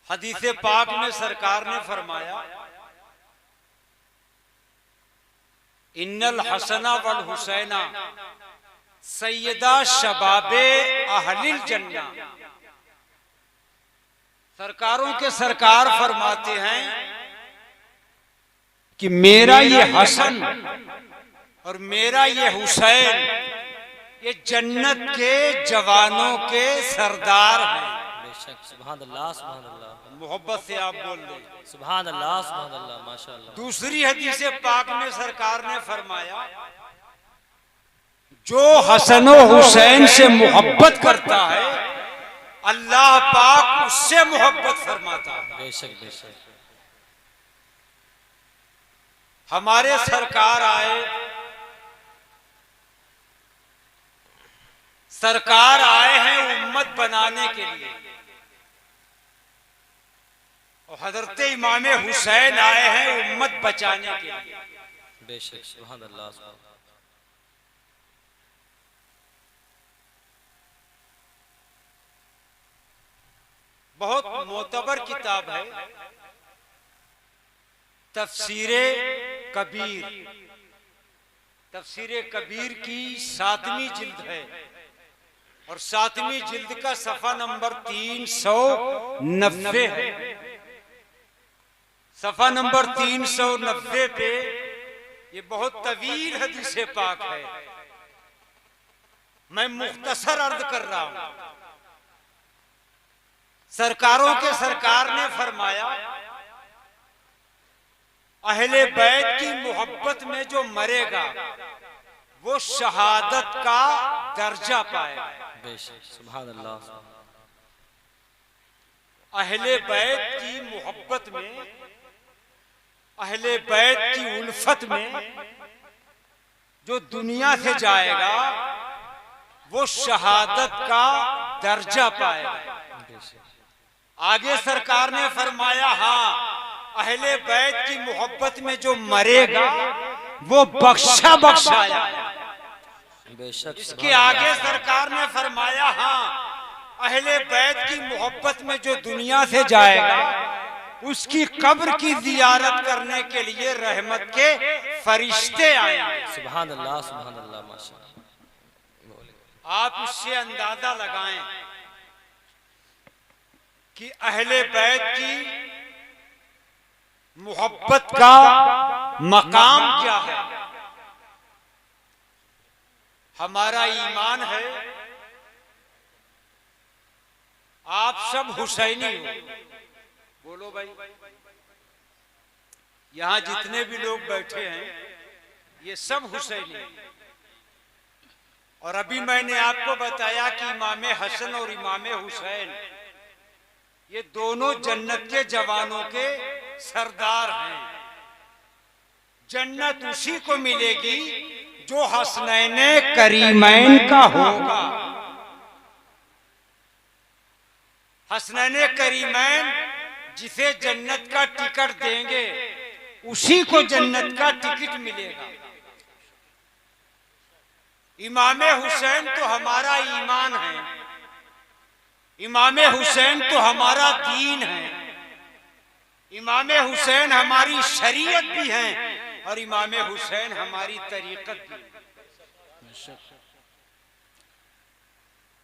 हदीसे पाक में सरकार ने फरमाया, इन्नल हसना वल हुसैना सैयदा शबाबे अहलिल जन्ना। सरकारों के सरकार फरमाते हैं कि मेरा ये हसन और मेरा ये हुसैन ये जन्नत के जवानों के सरदार हैं। बेशक, सुभान अल्लाह, सुभान अल्लाह। मोहब्बत से आप बोल दें सुभान अल्लाह, सुभान अल्लाह, माशाअल्लाह। दूसरी हदीस पाक में सरकार ने फरमाया, जो हसन और हुसैन से मोहब्बत करता है अल्लाह पाक उससे मोहब्बत फरमाता है। बेशक बेशक। हमारे सरकार आए, सरकार आए हैं उम्मत बनाने के लिए, और हजरत इमाम हुसैन आए हैं उम्मत बचाने के लिए। बेशक, सुभान अल्लाह, सुभान अल्लाह। बहुत मोतबर किताब है तफसीरे कबीर। तफसीरे कबीर की 7वीं जिल्द है और 7वीं जिल्द का सफा नंबर 390 है। सफा नंबर 390 पे ये बहुत तवील हदीस पाक है, मैं मुख्तसर अर्ज कर रहा हूं। सरकारों के सरकार ने फरमाया, अहले बैत की मोहब्बत में जो मरेगा वो शहादत का दर्जा पाएगा। बेशक, सुभान अल्लाह। अहले बैत की मोहब्बत में, अहले बैत की उल्फत में जो दुनिया से जाएगा वो शहादत का दर्जा पाएगा। आगे सरकार ने फरमाया, हाँ अहले बैत की मोहब्बत में जो मरेगा वो बख्शा बख्शाया। बेशक। इसके आगे सरकार ने फरमाया, हाँ अहले बैत की मोहब्बत में जो दुनिया से जाएगा उसकी कब्र की जियारत करने के लिए रहमत के फरिश्ते आएंगे। सुभान अल्लाह, सुभान अल्लाह, माशाअल्लाह। आप इससे अंदाजा लगाएं कि अहले बैत की मोहब्बत का मकाम क्या है। हमारा ईमान है, आप सब हुसैनी हो। बोलो भाई, यहां जितने भी लोग बैठे हैं ये सब हुसैनी हैं। और अभी मैंने आपको बताया कि इमाम हसन और इमाम हुसैन ये दोनों जन्नत के जवानों के सरदार हैं। जन्नत उसी को मिलेगी जो हसनैन करीमैन का होगा। हसनैन करीमैन जिसे जन्नत का टिकट देंगे उसी को जन्नत का टिकट मिलेगा। इमाम हुसैन तो हमारा ईमान है, इमाम हुसैन तो हमारा दीन है, इमाम हुसैन हमारी शरीयत भी है और इमाम हुसैन हमारी तरीकत भी।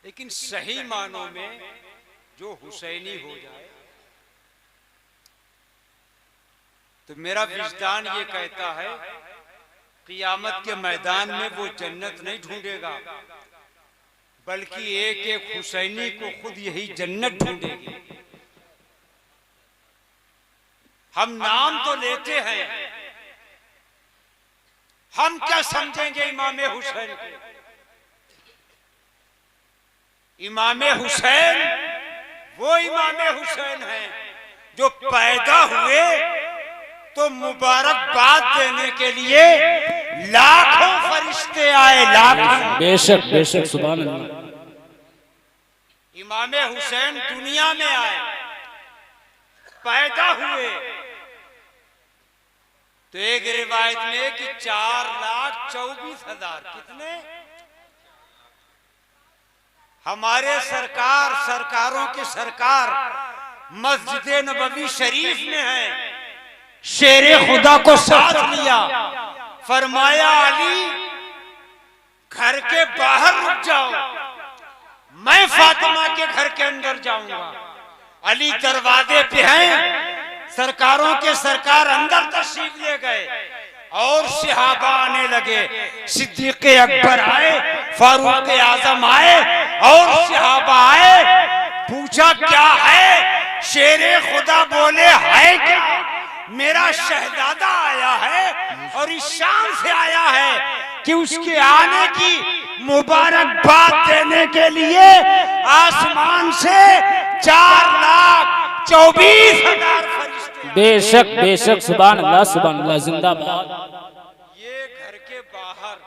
लेकिन सही मानों में जो हुसैनी हो जाए तो मेरा विजदान ये कहता है क़ियामत के मैदान में वो जन्नत नहीं ढूंढेगा बल्कि एक एक हुसैनी को खुद यही जन्नत ढूंढेगी। हम नाम तो लेते हैं, हम क्या समझेंगे इमाम हुसैन को। इमाम हुसैन वो इमाम हुसैन है जो पैदा हुए तो मुबारकबाद देने के लिए लाखों फरिश्ते आए, लाखों। बेशक बेशक, सुभान अल्लाह। इमाम हुसैन दुनिया में आए, पैदा हुए तो एक रिवायत में कि 4,24,000 कितने हमारे सरकार, सरकारों के सरकार मस्जिद नबवी शरीफ में है, शेरे खुदा को साथ लिया, फरमाया अली घर के बाहर रुक जाओ, मैं फातिमा के घर के अंदर जाऊंगा। अली दरवाजे पे हैं, सरकारों के सरकार अंदर तशरीफ ले गए और सहाबा आने लगे। सिद्दीक अकबर आए, फारूक आजम आए और सहाबा आए। पूछा क्या है? शेरे खुदा बोले है क्या? मेरा शहजादा आया है और इस शान से आया है कि उसके आने की मुबारकबाद देने के लिए आसमान से 4,24,000 फरिश्ते। बेशक बेशक सुभान अल्लाह जिंदाबाद। ये घर के बाहर,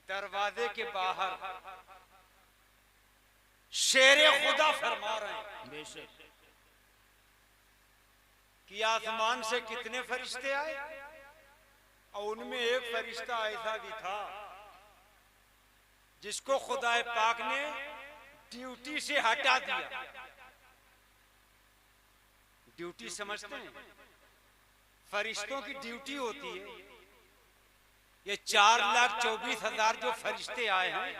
दरवाजे के बाहर शेरे खुदा फरमा रहे हैं बेशक कि आसमान से कितने फरिश्ते आए और उनमें एक फरिश्ता ऐसा भी था जिसको खुदाए पाक ने ड्यूटी से हटा दिया। ड्यूटी समझते हैं? फरिश्तों की ड्यूटी होती है। ये 4,24,000 जो फरिश्ते आए हैं,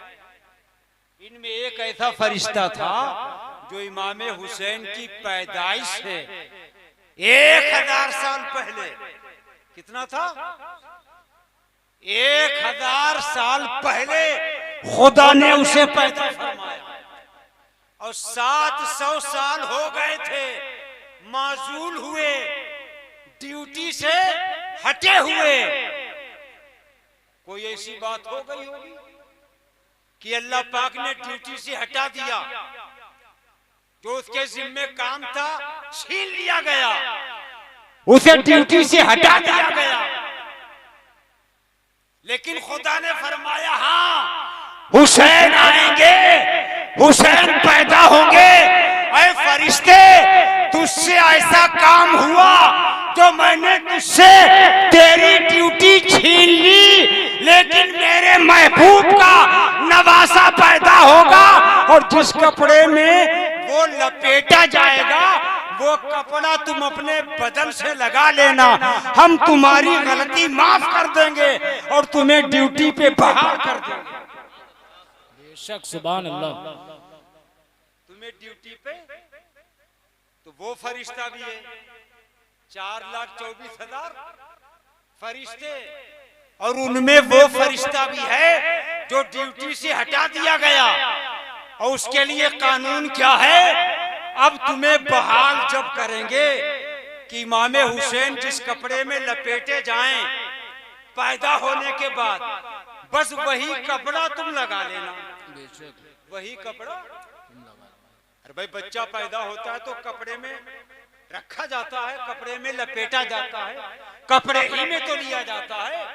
इनमें एक ऐसा फरिश्ता था जो इमाम हुसैन की पैदाइश से 1,000 साल पहले, कितना था? 1,000 साल पहले खुदा ने उसे पैदा फरमाया और 700 साल हो गए थे माजूल हुए, ड्यूटी से हटे हुए। कोई ऐसी बात हो गई होगी कि अल्लाह पाक ने ड्यूटी से हटा दिया, जो उसके जिम्मे काम था छीन लिया गया, उसे ड्यूटी से हटा दिया गया। लेकिन खुदा ने फरमाया हाँ, हुसैन आएंगे, हुसैन पैदा होंगे। ऐ फरिश्ते, तुझसे ऐसा काम हुआ तो मैंने तुझसे तेरी ड्यूटी छीन ली, लेकिन मेरे महबूब का नवासा पैदा होगा और जिस कपड़े में वो लपेटा जाएगा वो कपड़ा तुम अपने बदन से लगा लेना, हम तुम्हारी गलती माफ कर देंगे और तुम्हें ड्यूटी पे बहाल कर देंगे। बेशक सुभान अल्लाह। तुम्हें ड्यूटी पे तो वो फरिश्ता भी है, 4,24,000 फरिश्ते, और उनमें वो फरिश्ता भी है जो ड्यूटी से हटा दिया गया। और उसके लिए कानून क्या है? अब तुम्हें बहाल जब करेंगे कि इमाम हुसैन जिस कपड़े में लपेटे जाएं पैदा होने के बाद, बस वही कपड़ा तुम लगा लेना, वही कपड़ा। अरे भाई, बच्चा पैदा होता है तो कपड़े में रखा जाता है, कपड़े में लपेटा जाता है, कपड़े ही में तो लिया जाता है।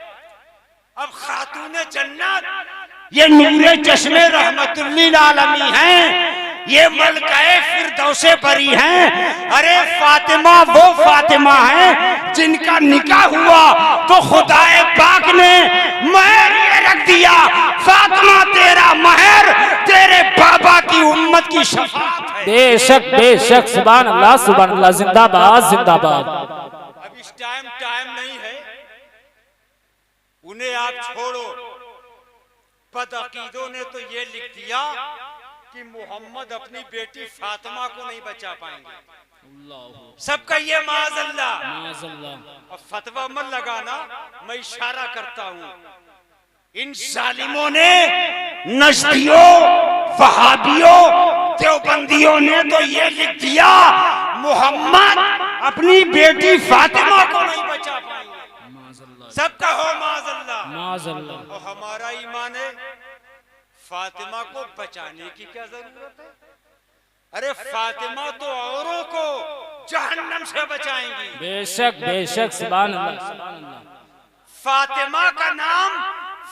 अब खातूने जन्नत ये नूरे चश्मे रहमतुल्लिल आलमी हैं, ये मलकाए फिरदौसे बरी हैं। अरे फातिमा वो फातिमा है जिनका निकाह हुआ तो खुदाए पाक ने महर ये रख दिया, फातिमा तेरा महर तेरे बाबा की उम्मत की शफाअत है। बेशक बेशक सुभान अल्लाह जिंदाबाद जिंदाबाद। अब इस टाइम नहीं है, उन्हें आप छोड़ो। बदअकीदों ने तो ये लिख दिया कि मोहम्मद अपनी बेटी फातिमा को नहीं बचा पाएंगे। सबका ये माज़अल्लाह। अब फतवा मत लगाना, मैं इशारा करता हूँ। इन जालिमों ने, नजदियों, वहाबियों, देवबंदियों ने तो ये लिख दिया मोहम्मद अपनी बेटी फातिमा को नहीं बचा पाएंगे। सबका हो माज़अल्लाह। और हमारा ईमान है फातिमा को बचाने की क्या जरूरत है? अरे फातिमा तो औरों को जहन्नम से बचाएंगी। बेशक बेशक सुभान अल्लाह। फातिमा का नाम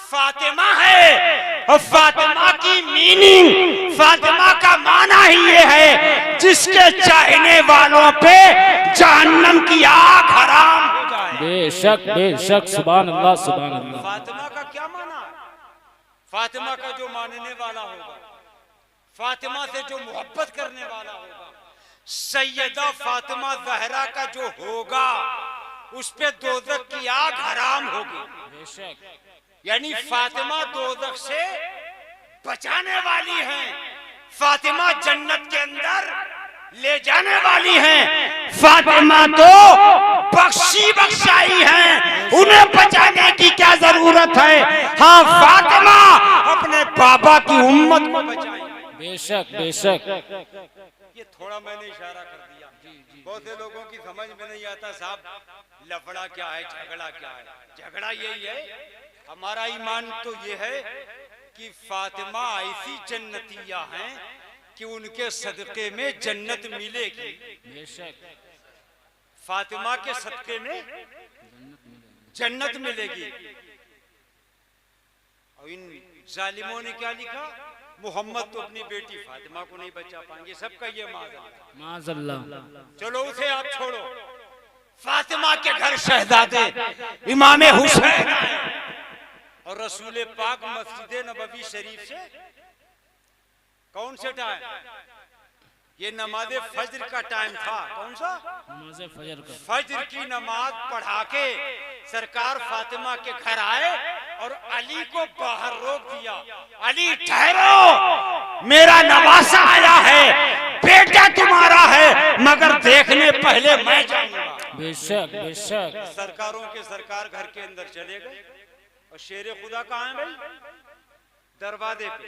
फातिमा है और फातिमा की मीनिंग, फातिमा का माना ही ये है जिसके चाहने वालों पे जहन्नम की आग हराम हो जाए। बेशक बेशक सुभान अल्लाह सुभान अल्लाह। फातिमा का क्या माना? फातिमा का जो मानने वाला होगा, फातिमा से जो मोहब्बत करने वाला होगा, सैयदा फातिमा ज़हरा का जो होगा उस पे दोज़ख की आग हराम होगी। बेशक यानी फातिमा दोज़ख से बचाने वाली हैं, फातिमा जन्नत के अंदर ले जाने वाली हैं। फातिमा तो बख्शी बख्शाई हैं, उन्हें बचाने की क्या जरूरत है। हाँ, फातिमा अपने बाबा की उम्मत को बचाई। बेशक बेशक। ये थोड़ा मैंने इशारा कर दिया। बहुत से लोगों की समझ में नहीं आता साहब लफड़ा क्या है, झगड़ा क्या है। झगड़ा यही है, हमारा ईमान तो ये है कि फातिमा ऐसी जन्नतिया हैं कि उनके सदके में जन्नत मिलेगी। बेशक फातिमा के सदके में जन्नत मिलेगी। और इन जालिमों ने क्या लिखा, मोहम्मद तो अपनी बेटी फातिमा को नहीं बचा पाएंगे। सबका ये माज़अल्लाह। चलो उसे आप छोड़ो, फातिमा के घर शहजादे इमाम हुसैन और रसूल पाक मस्जिद नबवी शरीफ से कौन से टाइम, ये नमाज फज्र का टाइम था। कौन सा? नमाज फजर का। फज्र की नमाज पढ़ा के सरकार फातिमा के घर आए और अली को बाहर रोक दिया। अली ठहरो, मेरा नवासा आया है, बेटा तुम्हारा है, मगर देखने पहले मैं जाऊंगा। बेशक बेशक। सरकारों के सरकार घर के अंदर चले गए और शेर खुदा कहाँ है भाई? दरवाजे पे।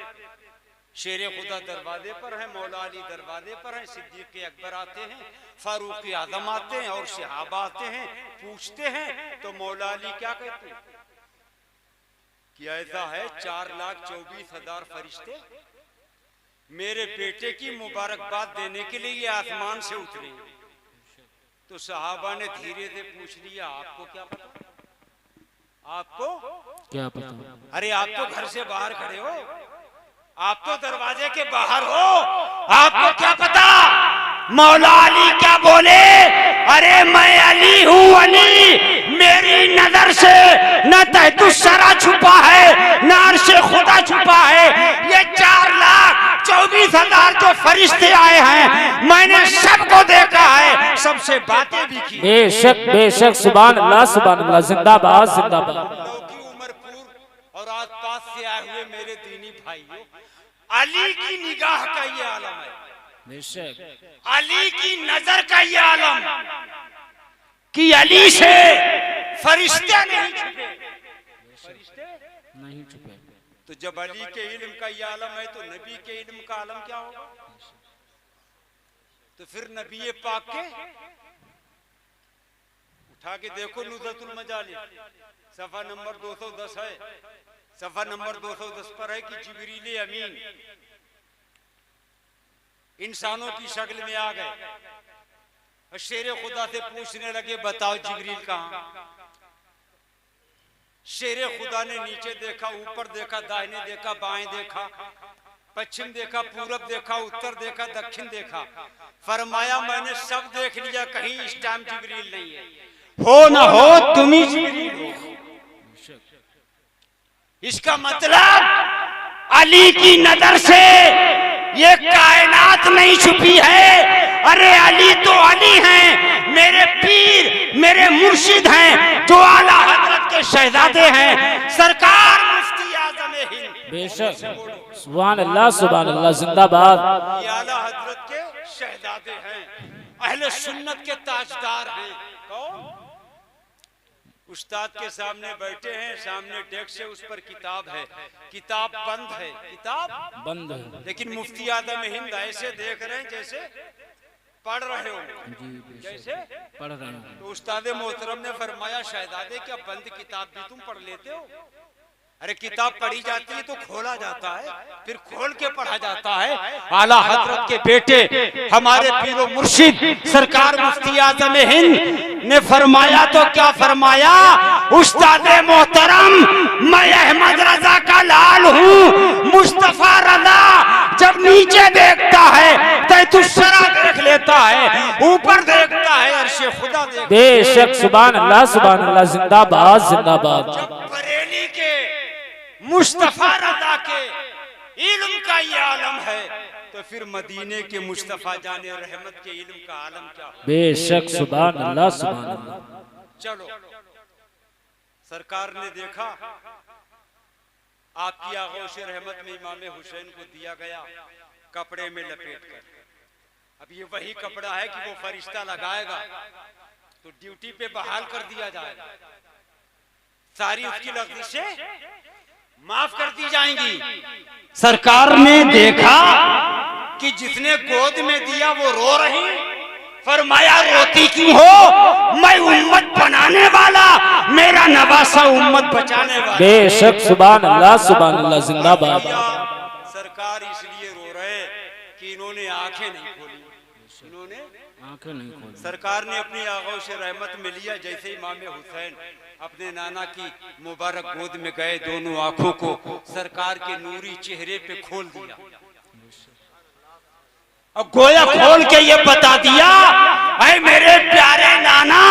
शेर खुदा दरवाजे पर है, मौला अली दरवाजे पर है, सिद्दीक अकबर आते हैं, फारूक आजम आते हैं और सहाबा आते हैं, पूछते हैं तो मौला अली क्या कहते हैं कि ऐसा है 4,24,000 फरिश्ते मेरे बेटे की मुबारकबाद देने के लिए ये आसमान से उतरे। तो सहाबा ने धीरे से पूछ लिया, आपको क्या पता? आपको क्या पता? अरे आप तो घर से बाहर खड़े हो, आप तो दरवाजे के बाहर हो, आपको क्या पता? मौला अली क्या बोले, अरे मैं अली हूँ, अली मेरी नजर से न तहतुस्सरा छुपा है न अर्शे खुदा छुपा है। ये 4,24,000 जो फरिश्ते आए हैं मैंने सबको देखा है, सबसे बातें भी की। बेशक बेशक। सुभान अल्लाह सुभान अल्लाह। जिंदाबाद जिंदाबाद। उमरपुर और आसपास से आए हुए मेरे दीनी भाइयों, अली की निगाह का ये आलम है। बेशक अली की नजर का ये आलम कि अली से फरिश्ते नहीं छुपे। फरिश्ते नहीं छुपे। तो जब अली के इल्म का ये आलम है तो नबी के इल्म का आलम क्या होगा? तो फिर नबी पाक के उठा के देखो, नुज़रतुल मजालिस सफा नंबर 210 है। सफा नंबर 210 पर है कि जिब्रील अमीन इंसानों की शक्ल में आ गए और शेर खुदा से पूछने लगे, बताओ जिब्रील कहाँ? शेर खुदा ने नीचे देखा, ऊपर देखा, दाहिने देखा, बाएं देखा, पश्चिम देखा, पूरब देखा, उत्तर देखा, दक्षिण देखा। फरमाया मैंने सब देख लिया, कहीं इस टाइम जिब्रील नहीं है। हो ना हो तुम ही जिब्रील हो। इसका मतलब अली की नजर से ये कायनात नहीं छुपी है। अरे अली तो अली हैं, मेरे पीर मेरे मुर्शिद हैं, जो आला हजरत के शहजादे हैं, सरकार मुफ्ती आज़म हिंद। बेशक। सुभान अल्लाह सुभान अल्लाह। जिंदाबाद। ये आला हजरत के शहजादे हैं, अहले सुन्नत के ताजदार हैं। कौन? उस्ताद के सामने बैठे हैं, सामने डेस्क है, उस पर किताब है, किताब बंद है, किताब बंद है, लेकिन मुफ्ती आज़म हिंद ऐसे देख रहे हैं जैसे पढ़ रहे हो। जैसे पढ़ रहे हैं। तो उस्ताद मोहतरम ने फरमाया, शहजादे क्या बंद किताब भी तुम पढ़ लेते हो? अरे किताब पढ़ी जाती है तो खोला जाता है, फिर खोल के पढ़ा जाता है। आला हजरत के बेटे हमारे पीरो मुर्शिद सरकार मुफ्ती आज़म हिंद ने फरमाया तो क्या फरमाया, उस्ताद मोहतरम मैं अहमद रजा का लाल हूँ, मुस्तफा रजा जब नीचे देखता है तैतुस्सरा देख लेता है, ऊपर देखता है अर्शे खुदा देखता है। बेशक। सुभान अल्लाह सुभान अल्लाह। जिंदाबाद जिंदाबाद। बरेली के मुस्तफा रजा के इल्म का ये आलम है तो फिर मदीने के मुस्तफा जाने रहमत के इल्म का आलम क्या हो। बेशक सुभान अल्लाह सुभान अल्लाह। चलो सरकार ने देखा आपकी आगोश रहमत में इमाम हुसैन को दिया गया कपड़े में लपेट कर। अब ये वही कपड़ा है कि वो फरिश्ता लगाएगा तो ड्यूटी पे बहाल कर दिया जाएगा, सारी उसकी लग़ज़िशें माफ कर दी जाएंगी। सरकार ने देखा कि जिसने गोद में दिया वो रो रही, फरमाया रोती क्यों हो, मैं उम्मत बनाने वाला, मेरा नवासा उम्मत बचाने वाला। बेशक सुभान अल्लाह जिंदाबाद। सरकार इसलिए रो रहे कि इन्होंने आंखें नहीं खोली, इन्होंने आंखें नहीं खोली। सरकार ने अपनी आगोश रहमत में लिया, जैसे इमाम हुसैन अपने नाना की मुबारक गोद में गए, दोनों आंखों को सरकार के नूरी चेहरे पे खोल दिया और गोया खोल के ये बता दिया, ऐ मेरे प्यारे नाना,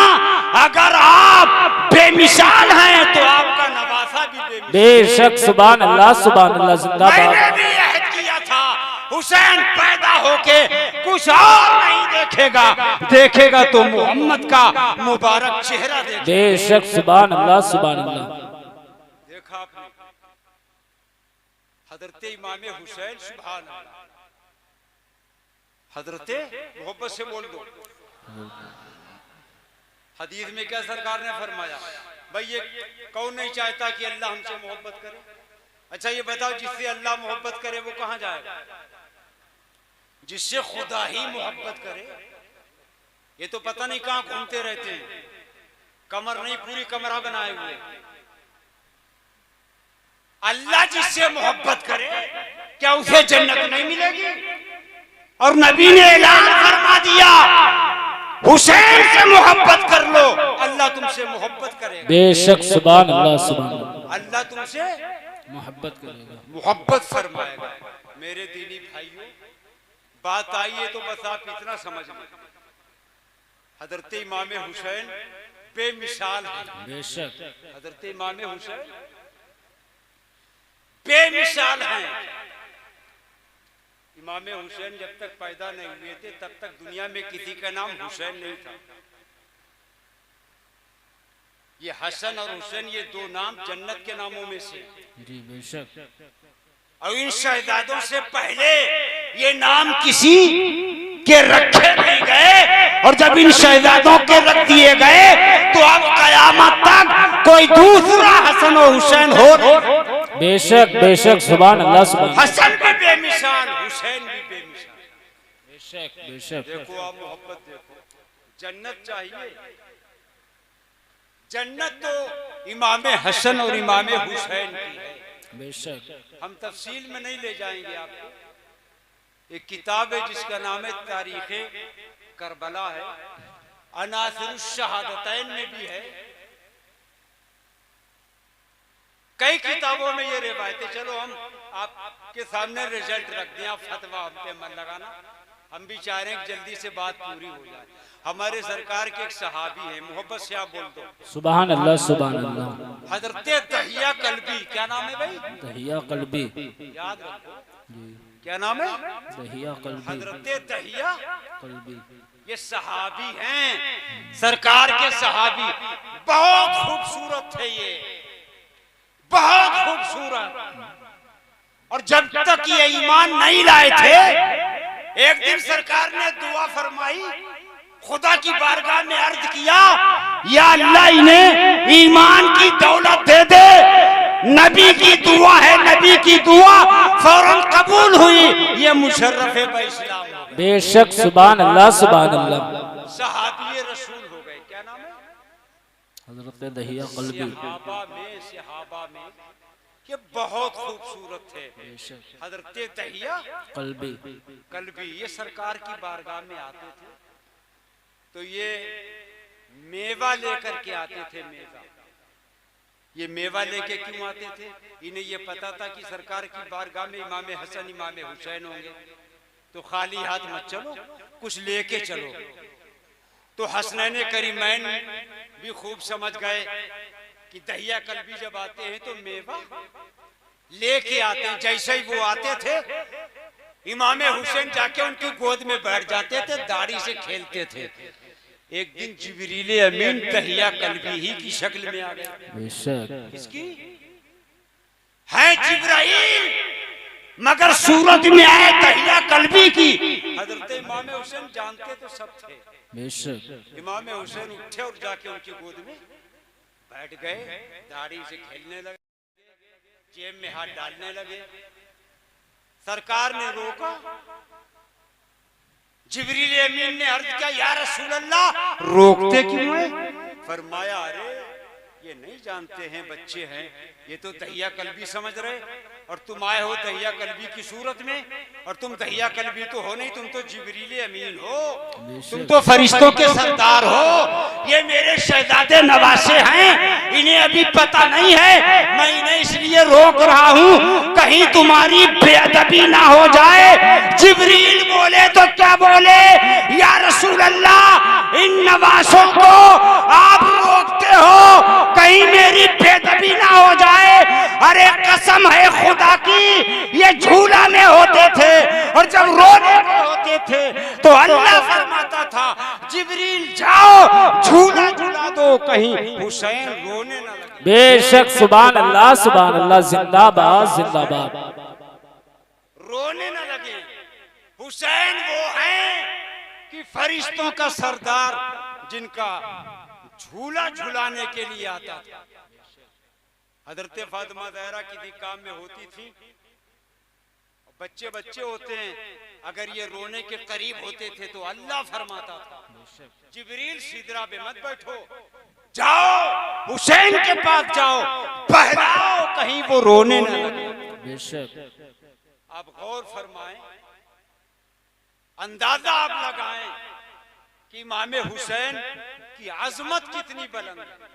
अगर आप बेमिसाल हैं तो आपका नवासा भी बेमिसाल। बेशक सुभान अल्लाह जिंदाबाद। मैंने भी अहद किया था हुसैन पैदा होके कुछ और नहीं देखेगा, देखेगा तो मोहम्मद का मुबारक चेहरा देखेगा। बेशक सुभान अल्लाह देखा आपने हजरत इमाम हुसैन, सुभान अल्लाह, हजरते मोहब्बत से बोल दो। हदीस में क्या सरकार ने फरमाया, भाई ये कौन नहीं चाहता कि अल्लाह हमसे मोहब्बत करे। अच्छा ये बताओ, जिससे अल्लाह मोहब्बत करे वो कहां जाएगा? जिससे खुदा ही मोहब्बत करे ये तो पता नहीं कहां घूमते रहते हैं, कमर नहीं पूरी कमरा बनाए हुए। अल्लाह जिससे मोहब्बत करे क्या उसे जन्नत नहीं मिलेगी? और नबी ने ऐलान फरमा दिया, हुसैन से मोहब्बत कर लो, अल्लाह तुमसे मोहब्बत करेगा। बेशक सुभान अल्लाह अल्लाह तुमसे मोहब्बत करेगा, मोहब्बत फरमाएगा। मेरे दीनी भाइयों, बात आई है तो बस आप इतना समझ लें, हजरत इमाम हुसैन बेमिसाल है। बेशक हजरत इमाम हुसैन बेमिसाल हैं। इमाम हुसैन जब तक पैदा नहीं हुए थे तब तक दुनिया में किसी का नाम हुसैन नहीं था। ये हसन और हुसैन ये दो नाम जन्नत के नामों में से। जी बेशक। और इन शहजादों से पहले ये नाम किसी के रखे नहीं गए, और जब इन शहजादों के रख दिए गए तो अब कयामत तक कोई दूसरा हसन और हुसैन हो। बेशक बेशक सुभान अल्लाह। हसन भी बेमिसाल, हुसैन भी बेमिसाल। बेशक बेशक। देखो आप मोहब्बत देखो, जन्नत चाहिए, जन्नत तो इमाम हसन और इमाम हुसैन की है। बेशक। हम तफसील में नहीं ले जाएंगे आपको। एक किताब है जिसका नाम है तारीखे करबला है, अनासिरुश शहादतैन में भी है, कई किताबों में ये रिवायतें। चलो हम आपके सामने रिजल्ट रख दिया, आप फतवा हम पे मन लगाना, हम भी चाह रहे हैं कि जल्दी से बात पूरी हो जाए। हमारे सरकार के एक सहाबी है, मोहब्बत से आप बोल दो सुभान अल्लाह। हजरत दहिया कल्बी। क्या नाम है भाई? दहिया कल्बी। याद रखो क्या नाम है? दहिया कल्बी। हजरत दहिया कल्बी। ये सहाबी हैं, सरकार के सहाबी। बहुत खूबसूरत थे ये, बहुत खूबसूरत। और जब तक ये ईमान नहीं लाए थे, एक दिन सरकार ने दुआ फरमाई, खुदा की बारगाह में अर्ज किया, या अल्लाह इन्हें ईमान की दौलत दे दे। नबी की दुआ है, नबी की दुआ फौरन कबूल हुई। ये मुशर्रफ है इस्लाम। बेशक सुभान अल्लाह। सहाबी रसूल हो गए। क्या नाम है? हजरत दहिया कल्बी। सहाबा में ये बहुत खूबसूरत थे। हजरत दहिया कल्बी। कल्बी ये सरकार की बारगाह में आते थे तो ये मेवा लेकर के आते थे। मेवा, ये मेवा लेके क्यों आते थे? इन्हें ये पता था कि सरकार की बारगाह में इमाम हसन इमाम हुसैन होंगे, तो खाली हाथ मत चलो, कुछ लेके चलो। तो हसनैन करीमैन भी खूब समझ गए कि दहिया कल्बी जब आते हैं तो मेवा लेके आते हैं। जैसे ही वो आते थे इमाम हुसैन जाके उनकी गोद में बैठ जाते थे, दाढ़ी से खेलते थे। एक दिन जिब्रील अमीन तहिया कल्बी ही की शक्ल में आ गया। किसकी है? जिब्राइल, मगर सूरत में आए तहिया कल्बी की। हजरत इमाम हुसैन जानते तो सब थे। इमाम हुसैन उठे और जाके उनकी गोद में बैठ गए, दाढ़ी से खेलने लगे, जेब में हाथ डालने लगे। सरकार ने रोका। जिब्रील अमीन ने अर्ज किया, या रसूल अल्लाह, रोकते क्यों है? फरमाया, अरे ये नहीं जानते हैं, बच्चे हैं, ये तो तहिया कल्बी समझ रहे, और तुम आए हो तहिया कल्बी की सूरत में, और तुम तहिया कल्बी तो हो नहीं, तुम तो जिब्रील अमीन हो, तुम तो फरिश्तों के सरदार हो। ये मेरे शहजादे नवासे हैं, इन्हें अभी पता नहीं है, मैं इन्हें इसलिए रोक रहा हूँ कहीं तुम्हारी बेअदबी ना हो जाए। जिब्रील बोले तो क्या बोले, या रसूल अल्लाह, इन नवासों को आप रोकते हो कहीं मेरी बेअदबी ना हो जाए। अरे कसम है खुदा की, ये झूला में होते थे और जब रोने में होते थे तो अल्लाह फरमाता था, जिब्रील जाओ झूला झूला दो कहीं हुसैन रोने ना लगे। बेशक, सुभान अल्लाह, सुभान अल्लाह, जिंदाबाद जिंदाबाद। रोने ना लगे। हुसैन वो हैं कि फरिश्तों का सरदार, जिनका झूला झुलाने के लिए आता था। हजरत फातिमा ज़हरा किसी काम में होती थी, बच्चे बच्चे होते हैं, अगर ये रोने के करीब होते थे तो अल्लाह फरमाता था, जिब्रील सिदरा पे मत बैठो, जाओ हुसैन के पास जाओ, बहलाओ कहीं वो रोने न लगे। आप गौर फरमाएं, अंदाजा आप लगाएं कि इमाम हुसैन की आजमत कितनी बुलंद है,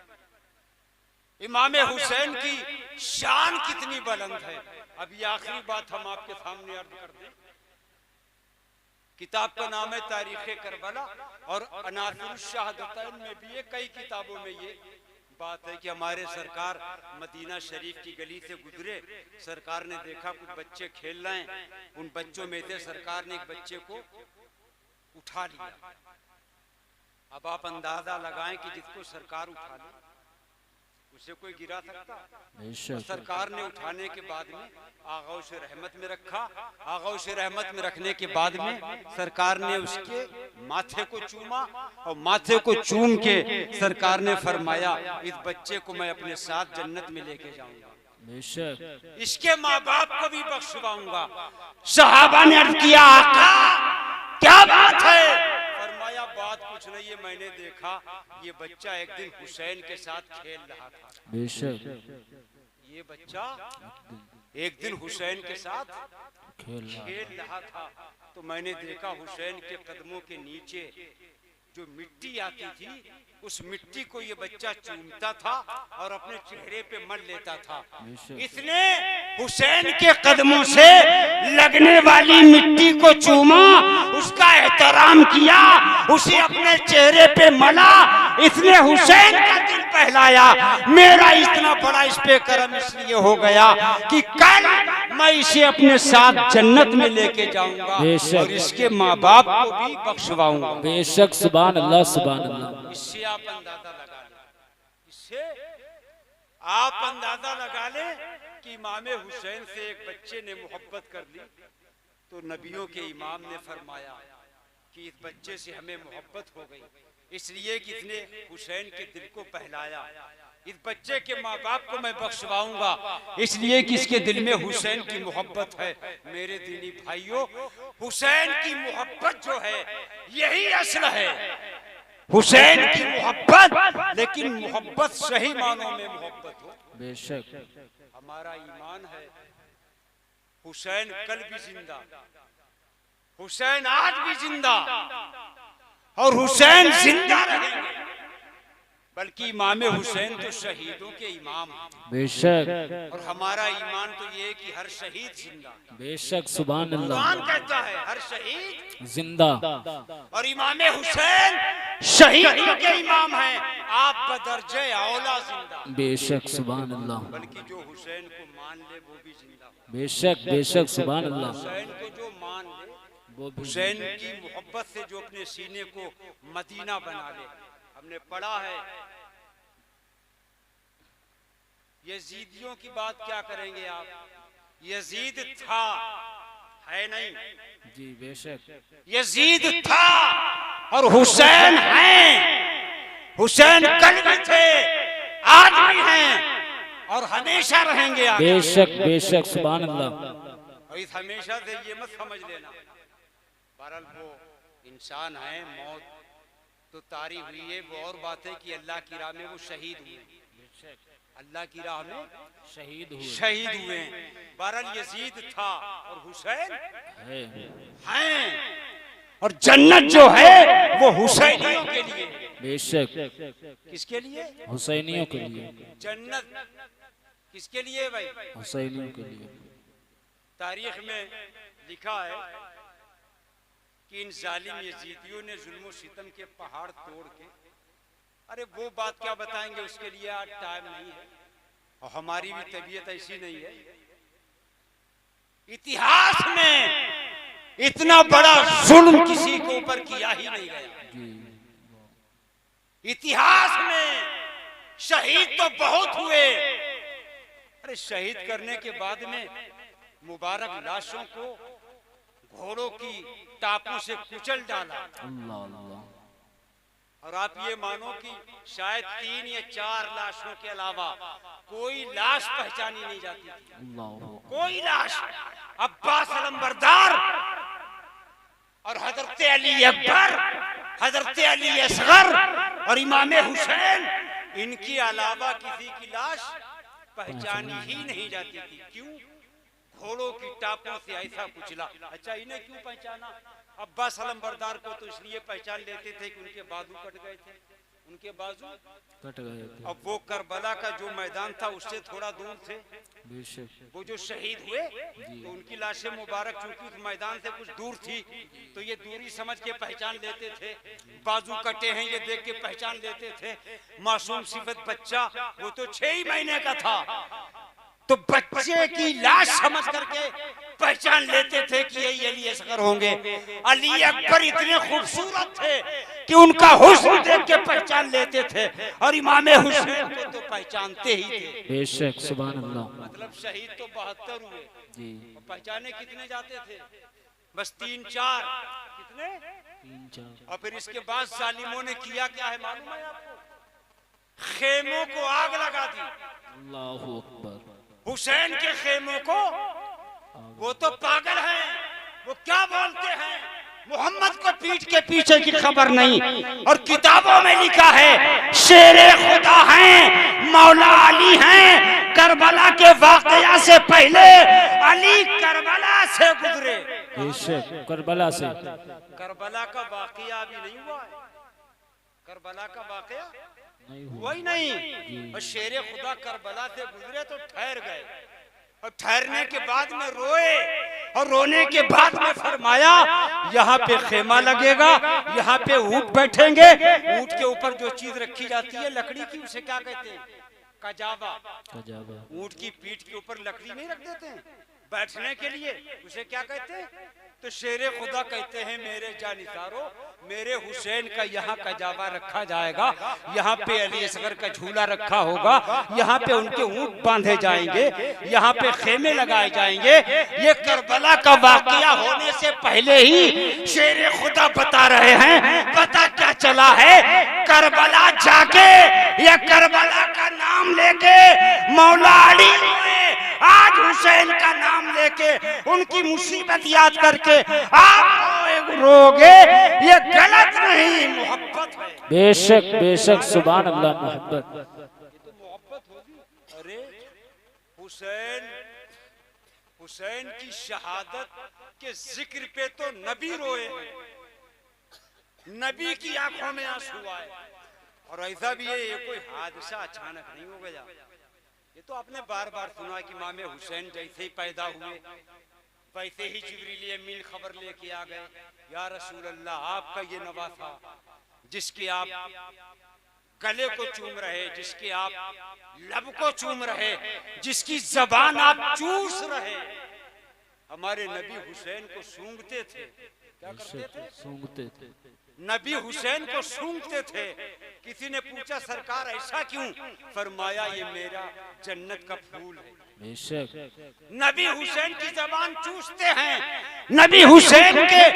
इमाम हुसैन की शान कितनी बुलंद है। अब ये आखिरी बात हम आपके सामने अर्ज कर दें। किताब का नाम है तारीख़ करबला, और अनासिरुश शहादतैन में भी है, कई किताबों में ये बात है कि हमारे सरकार मदीना शरीफ की गली से गुजरे, सरकार ने देखा कुछ बच्चे खेल रहे हैं, उन बच्चों में से सरकार ने एक बच्चे को उठा लिया। अब आप अंदाजा लगाएं कि जिसको सरकार उठा ले उसे कोई गिरा सकता? तो सरकार ने उठाने के बाद में आगौश रहमत में रखा, आगौश रहमत में रखने के बाद में सरकार ने उसके माथे को चूमा, और माथे को चूम के सरकार ने फरमाया, इस बच्चे को मैं अपने साथ जन्नत में लेके जाऊंगा, इसके माँ बाप को भी बख्शवाऊंगा। सहाबा ने अर्ज किया, आका क्या बात है? फरमाया, बात कुछ नहीं है, मैंने देखा ये बच्चा एक दिन हुसैन के साथ खेल रहा था। ये बच्चा एक दिन हुसैन के साथ खेल रहा था, तो मैंने देखा हुसैन के कदमों के नीचे जो मिट्टी आती थी, उस मिट्टी को ये बच्चा चूमता था और अपने चेहरे पे मल लेता था। इसने हुसैन के कदमों से लगने वाली मिट्टी को चूमा, उसका एहतराम किया, उसे अपने चेहरे पे मला, इसने हुसैन का दिल बहलाया। मेरा इतना बड़ा इस पे करम इसलिए हो गया कि कल मैं इसे अपने साथ जन्नत में लेके जाऊंगा और इसके माँ बाप को भी बख्शवाऊंगा। बेशक, सुभान अल्लाह, सुभान अल्लाह। इससे आप अंदाजा लगा लें, इससे आप अंदाजा लगा लें कि इमाम हुसैन से एक बच्चे ने मोहब्बत कर ली, तो नबियों के इमाम ने फरमाया कि इस बच्चे से हमें मोहब्बत हो गई, इसलिए कि इसने हुसैन के दिल को बहलाया। इस बच्चे के माँ बाप को मैं बख्शवाऊंगा, इसलिए कि इसके दिल में हुसैन की मोहब्बत है। मेरे दीनी भाइयों, हुसैन की मोहब्बत जो है यही असल है, हुसैन की मोहब्बत, लेकिन मोहब्बत सही मानों में मोहब्बत हो। बेशक, हमारा ईमान है हुसैन कल भी जिंदा, हुसैन आज भी जिंदा, और हुसैन जिंदा रहेंगे, बल्कि इमाम हुसैन तो शहीदों के इमाम हैं। बेशक, और हमारा ईमान तो ये है कि हर शहीद जिंदा। बेशक, सुभान अल्लाह। कुरान कहता है हर शहीद जिंदा, और इमाम हुसैन शहीदों के इमाम हैं, आप बदरजे औला जिंदा। बेशक, सुभान अल्लाह। बल्कि जो हुसैन को मान ले वो भी जिंदा। बेशक बेशक सुभान अल्लाह। हुसैन को जो मान ले, वो भी हुसैन की मोहब्बत से जो अपने सीने को मदीना बना ले। हमने पढ़ा है, यजीदियों की बात क्या करेंगे आप, यजीद था, है नहीं, जी बेशक यजीद था और हुसैन है। हुसैन कल भी थे, आज भी हैं और हमेशा रहेंगे आगे। बेशक बेशक सुभान अल्लाह। और इस हमेशा से ये मत समझ लेना, बहरहाल वो इंसान है, मौत तो तारी हुई है। वो और बात है कि अल्लाह की राह में वो शहीद हुए, अल्लाह की राह में शहीद हुए। बहरहाल यजीद था और हुसैन हैं, और जन्नत जो है वो हुसैनियों के लिए। बेशक किसके लिए? हुसैनियों के लिए। जन्नत किसके लिए भाई? हुसैनियों के लिए। तारीख में लिखा है कि इन जालिम यजीदियों ने जुल्म सितम के पहाड़ तोड़ के, अरे वो बात क्या बताएंगे, उसके लिए आज टाइम नहीं है और हमारी भी तबीयत ऐसी नहीं है। इतिहास में इतना बड़ा जुल्म किसी के ऊपर किया ही नहीं गया। इतिहास में शहीद तो बहुत हुए, अरे शहीद करने के बाद में मुबारक लाशों को घोड़ों की टापों से कुचल डाला। अल्लाह अल्लाह। और आप ये मानो कि शायद 3 या 4 लाशों के अलावा कोई लाश पहचानी नहीं जाती थी। अल्लाह। कोई लाश। अब्बास अलंबरदार और हजरत अली अकबर, हजरत अली असगर और इमाम हुसैन, इनके अलावा किसी की लाश पहचानी ही नहीं जाती थी। क्यों? घोड़ों की टापों से ऐसा कुचला। अच्छा, इन्हें क्यों पहचाना? अब्बास अलंबरदार को तो इसलिए पहचान लेते थे कि उनके बाजू कट गए थे, उनके बाजू कट गए थे। अब वो करबला का जो मैदान था उससे थोड़ा दूर थे। वो जो शहीद हुए तो उनकी लाशें मुबारक चूंकि उस मैदान से कुछ दूर थी तो ये दूरी समझ के पहचान लेते थे। बाजू कटे हैं ये देख के पहचान लेते थे। मासूम सिफत बच्चा, वो तो 6 ही महीने का था, तो बच्चे की लाश समझ करके पहचान लेते थे कि यही अली असगर होंगे। अली अकबर इतने खूबसूरत थे कि उनका हुस्न देख के पहचान लेते थे, और इमाम हुसैन को तो पहचानते ही थे। बेशक सुभान अल्लाह। मतलब शहीद तो 72 हुए जी। पहचाने कितने जाते थे? बस 3-4। कितने? 3-4। और फिर इसके बाद जालिमों ने किया क्या है मालूम है आपको? खेमों को आग लगा दी। अल्लाहु अकबर। हुसैन के खेमों को, वो तो पागल हैं, वो क्या बोलते हैं, मोहम्मद को पीठ के पीछे की खबर नहीं। और किताबों में लिखा है शेरे खुदा हैं, मौला अली हैं। करबला के वाकया से पहले अली करबला से गुजरे। बेशक करबला से। करबला का वाकया अभी नहीं हुआ है, करबला का वाकया हुआ ही नहीं। और शेरे खुदा करबला से गुजरे तो ठहर गए, और ठहरने के बाद में रोए, और रोने के बाद में फरमाया यहाँ पे खेमा लगेगा, यहाँ पे ऊंट बैठेंगे, ऊंट के ऊपर जो चीज रखी जाती है लकड़ी की, उसे क्या कहते हैं? कजावा। ऊंट की पीठ के ऊपर लकड़ी नहीं रख देते हैं बैठने के लिए, उसे क्या कहते हैं? तो शेरे खुदा कहते हैं मेरे जानिसारो, मेरे हुसैन का यहाँ कजावा रखा जाएगा, यहाँ पे अली असगर का झूला रखा होगा, यहाँ पे उनके ऊंट बांधे जाएंगे, यहाँ पे खेमे लगाए जाएंगे। ये करबला का वाकया होने से पहले ही शेरे खुदा बता रहे हैं। पता क्या चला है? करबला जाके या करबला का नाम लेके मौला अली आज हुसैन का नाम लेके उनकी मुसीबत याद करके आप रोगे, ये गलत नहीं, मोहब्बत है। बेशक बेशक सुभान अल्लाह। मोहब्बत तो मोहब्बत होगी। अरे हुसैन, हुसैन की शहादत के जिक्र पे तो नबी रोए, नबी की आंखों में आंसू आए। और ऐसा भी है, ये कोई हादसा अचानक नहीं हो गया, ये तो आपने बार बार सुना कि इमाम हुसैन जैसे ही पैदा हुए वैसे ही जिब्रील अमीन खबर लेके आ गए, या रसूल अल्लाह आपका ये नवासा जिसके आप गले को चूम रहे, जिसके आप लब को चूम रहे, जिसकी जबान आप चूस रहे। हमारे नबी हुसैन को सूंघते थे। क्या करते थे? सूंघते थे। नबी हुसैन को सूंघते थे। किसी ने पूछा सरकार ऐसा क्यों? फरमाया ये मेरा जन्नत का फूल है। बेशक नबी हुसैन की जबान चूसते हैं, नबी हुसैन के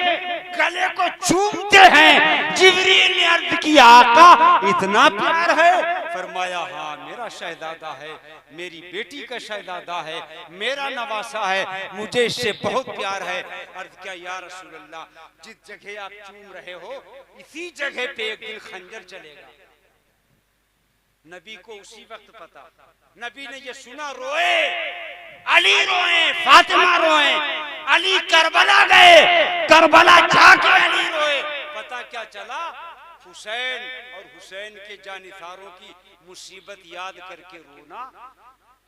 गले को चूमते हैं। जिब्रील ने अर्ज किया आका इतना प्यार है? फरमाया हाँ मेरा शहजादा है, मेरी बेटी का शहजादा है, मेरा नवासा है, मुझे इससे बहुत प्यार है। अर्ज किया या रसूल अल्लाह, जिस जगह आप चूम रहे हो इसी जगह पे एक दिन खंजर चलेगा। नबी को उसी वक्त पता, नबी ने ये सुना, रोए, अली रोए, फातिमा रोए, अली करबला गए, करबला जाके अली रोए। पता क्या चला? हुसैन और हुसैन के जानिसारों की मुसीबत याद करके रोना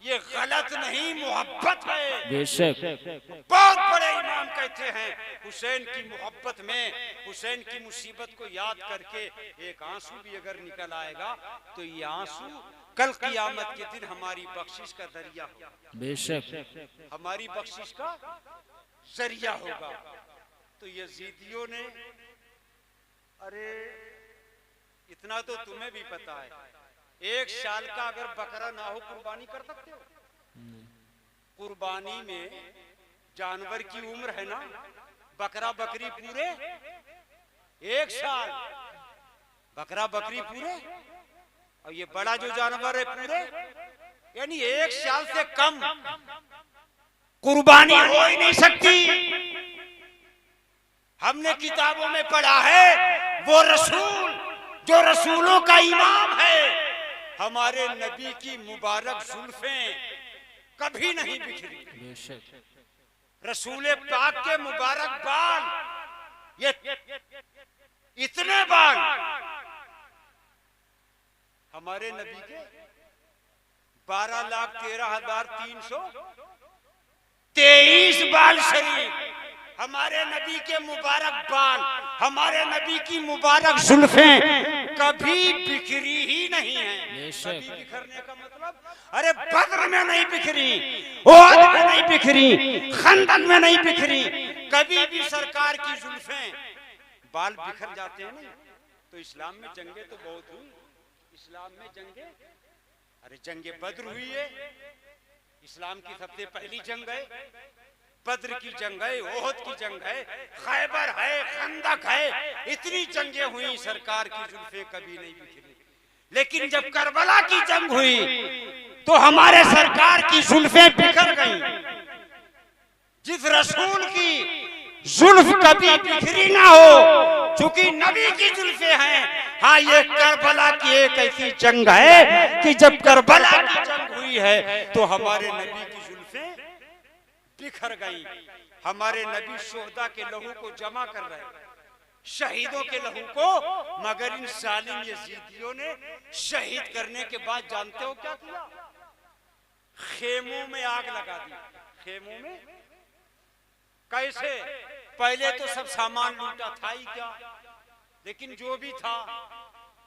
ये गलत नहीं, मोहब्बत है। बेशक बहुत बड़े इमाम कहते हैं हुसैन की मोहब्बत में, हुसैन की मुसीबत को याद करके एक आंसू भी अगर निकल आएगा तो ये आंसू कल क़यामत के दिन हमारी बख्शिश का जरिया होगा। बेशक हमारी बख्शिश का जरिया होगा। तो यजीदियों ने, अरे इतना तो तुम्हें भी पता है, एक साल का अगर बकरा ना हो कुर्बानी कर सकते हो? कुर्बानी में जानवर की उम्र है ना, बकरा बकरी पूरे एक साल, बकरा बकरी पूरे, और ये बड़ा जो जानवर है पूरे, यानी एक साल से कम कुर्बानी हो ही नहीं सकती। हमने किताबों में पढ़ा है वो रसूल जो रसूलों का इमाम है, हमारे नबी की मुबारक जुल्फें कभी नहीं बिखरी। रसूल पाक के मुबारक बाल, ये इतने बाल हमारे नबी के 12,13,323 बाल शरीफ, हमारे नबी के मुबारक बाल, हमारे नबी की मुबारक जुल्फें कभी बिखरी ही नहीं है। कभी बिखरने का मतलब, अरे बद्र में नहीं बिखरी, ओहद में नहीं बिखरी, खंदक में नहीं बिखरी, कभी भी सरकार की जुल्फें बाल बिखर जाते हैं नहीं। तो इस्लाम में जंगे तो बहुत हुई, इस्लाम में जंगे, अरे जंगे बद्र हुई है, इस्लाम की सबसे पहली जंग है, बद्र की जंग है, ओहद की जंग है, खैबर है, खंदक है, इतनी जंगें हुई, सरकार की जुल्फें कभी नहीं बिखरी। लेकिन जब करबला की जंग हुई तो हमारे सरकार की जुल्फें बिखर गईं। जिस रसूल की जुल्फ कभी बिखरी ना हो, चूंकि नबी की जुल्फें हैं। हाँ, ये करबला की एक ऐसी जंग है कि जब करबला की जंग हुई है तो हमारे नबी की जुल्फें बिखर गई। हमारे नबी शोहदा के लहू को जमा कर रहे, शहीदों के लहू को, मगर इन जालिम यजीदियों ने शहीद करने के बाद जानते हो क्या किया? खेमों में आग लगा दी। खेमों में कैसे? पहले तो सब सामान लूटा था ही क्या, लेकिन जो भी था,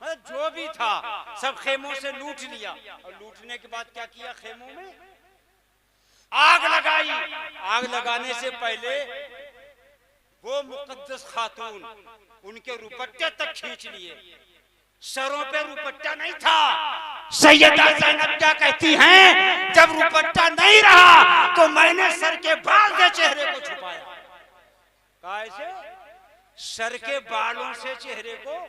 जो भी था सब खेमों से लूट लिया। और लूटने के बाद क्या किया? खेमों में आग लगाई। आग लगाने से पहले वो मुकद्दस खातून उनके रुपट्टे तक खींच लिए। सरों पे रुपट्टा नहीं था। सैयदा ज़ैनब क्या कहती हैं? जब रुपट्टा नहीं रहा तो मैंने सर के बाल से चेहरे को छुपाया। कैसे? सर के बालों से चेहरे को,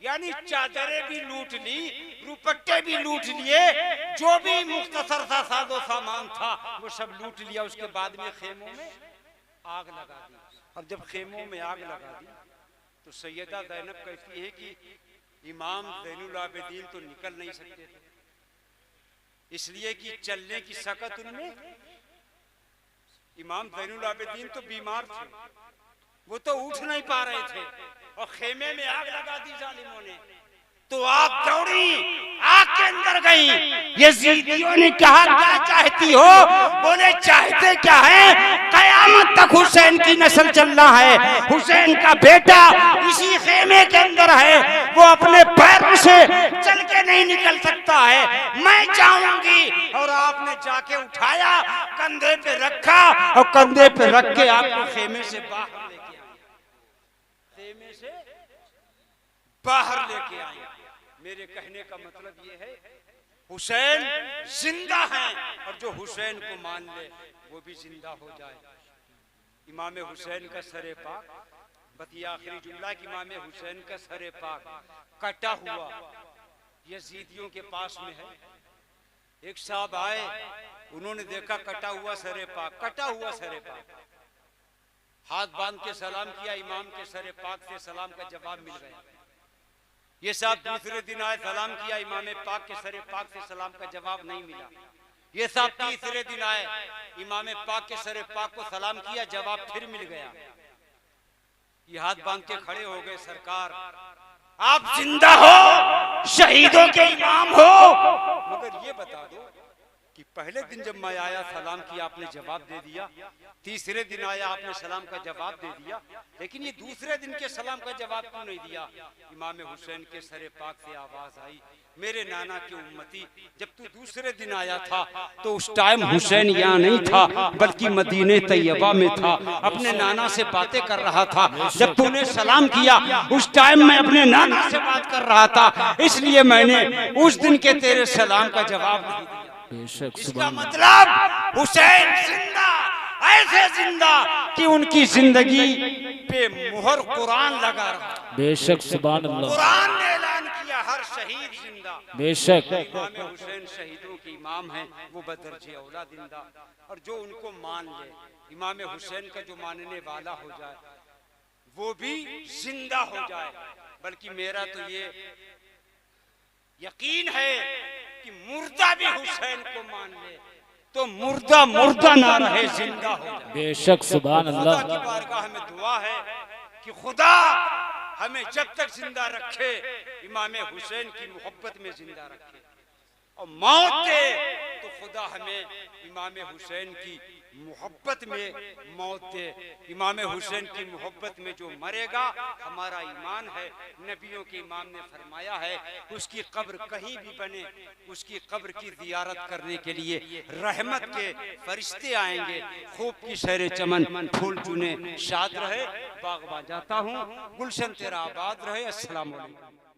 यानी चादरें भी लूट ली, रुपट्टे भी लूट लिए, जो भी मुख्तसर सा सादो सामान था वो सब लूट लिया। उसके बाद में खेमों में आग लगा दी। अब जब खेमों में आग लगा दी तो सैयदा ज़ैनब कहती है कि इमाम ज़ैनुल आबिदीन तो निकल नहीं सकते थे, इसलिए कि चलने की सकत उनमें। इमाम ज़ैनुल आबिदीन तो बीमार थे, वो तो उठ नहीं पा रहे थे, और खेमे में आग लगा दी जालिमों ने। तो आप दौड़ी, आग के अंदर गई। यजीदियों ने कहा क्या चाहती हो? बोले चाहते क्या है? कयामत तक हुसैन की नस्ल चलना है। हुसैन का बेटा इसी खेमे के अंदर है, वो अपने पैरों से चल के नहीं निकल सकता है, मैं जाऊंगी। और आपने जाके उठाया, कंधे पे रखा और कंधे पे रख के आपको खेमे से बाहर लेके आए, खेमे से बाहर लेके आए। मेरे कहने का मतलब ये है, हुसैन जिंदा हैं, और जो हुसैन को मान ले वो भी जिंदा हो जाए। इमाम हुसैन का सरे पाक, बती आखिरी जुमला कि इमाम हुसैन का सरे पाक कटा हुआ यजीदियों के पास में है। एक साहब आए, उन्होंने देखा कटा हुआ सरे पाक, कटा हुआ सरे पाक, हाथ बांध के सलाम किया, इमाम के सरे पाक से सलाम का जवाब मिल गया। ये साहब दूसरे दिन आए, सलाम किया, इमाम पाक के सरे पाक से सलाम का जवाब नहीं मिला। ये साहब तीसरे दिन आए, इमाम पाक के सरे पाक को सलाम किया, जवाब फिर मिल गया। ये हाथ बांध के खड़े हो गए, सरकार आप जिंदा हो, शहीदों के इमाम हो, मगर ये बता दो कि पहले दिन जब मैं आया सलाम किया, आपने जवाब दे दिया, तीसरे दिन आया आपने सलाम का जवाब दे दिया, लेकिन ये दूसरे दिन के सलाम का जवाब क्यों नहीं दिया? इमाम हुसैन के सरे पाक से आवाज आई, मेरे नाना की उम्मती, जब तू दूसरे दिन आया था तो उस टाइम हुसैन यहाँ नहीं था, बल्कि मदीने तैयबा में था, अपने नाना से बातें कर रहा था। जब तूने सलाम किया उस टाइम मैं अपने नाना से बात कर रहा था, इसलिए मैंने उस दिन के तेरे सलाम का जवाब नहीं दिया। इसका मतलब हुसैन जिंदा, ऐसे जिंदा कि उनकी जिंदगी पे मुहर कुरान लगा रहा। बेशक सुभान अल्लाह, कुरान ने ऐलान किया हर शहीद जिंदा। बेशक इमाम हुसैन शहीदों के इमाम हैं, वो बदरजे औला जिंदा। और जो उनको मान ले, इमाम हुसैन का जो मानने वाला हो जाए वो भी जिंदा हो जाए। बल्कि मेरा तो ये यकीन है कि मुर्दा भी हुसैन को मान ले तो मुर्दा मुर्दा ना रहे, जिंदा हो जाए। बेशक सुभान अल्लाह। खुदा की बारगाह में दुआ है कि खुदा हमें जब तक जिंदा रखे इमाम हुसैन की मोहब्बत में जिंदा रखे, और मौत दे तो खुदा हमें इमाम हुसैन की मोहब्बत में मौत दे। इमाम हुसैन की मोहब्बत में जो मरेगा, हमारा ईमान है, नबियों के इमाम ने फरमाया है, उसकी कब्र कहीं भी बने, उसकी कब्र की जियारत करने के लिए रहमत के फरिश्ते आएंगे। खूब की शहर चमन फूल चुने शाद रहे, बागबान जाता हूँ, गुलशन तेरा आबाद रहे। अस्सलाम वालेकुम।